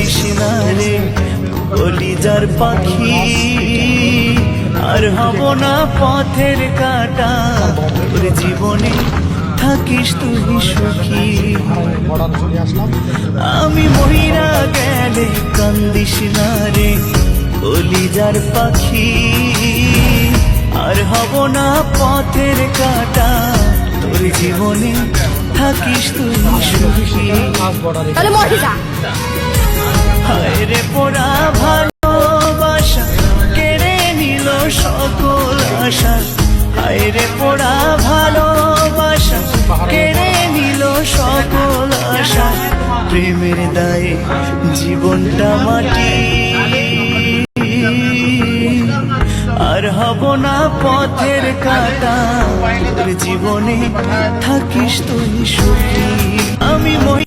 কান্দিস না রে কলিজার পাখি, আর হব না পথের কাটা, তোর জীবনে থাকিস তুই সুখী। আমি মহিরা গেলে কান্দিস না রে কলিজার পাখি, আর হব না পথের কাটা, তোর জীবনে থাকিস তুই সুখী। হায় রে পোড়া ভালোবাসা কেড়ে নিল সকল আশা, হায় রে পোড়া ভালোবাসা কেড়ে নিল সকল আশা, প্রেমের দায়ে জীবনটা মাটি, আর হব না পথের কাটা, তোর জীবনে থাকিস তুই সুখী। আমি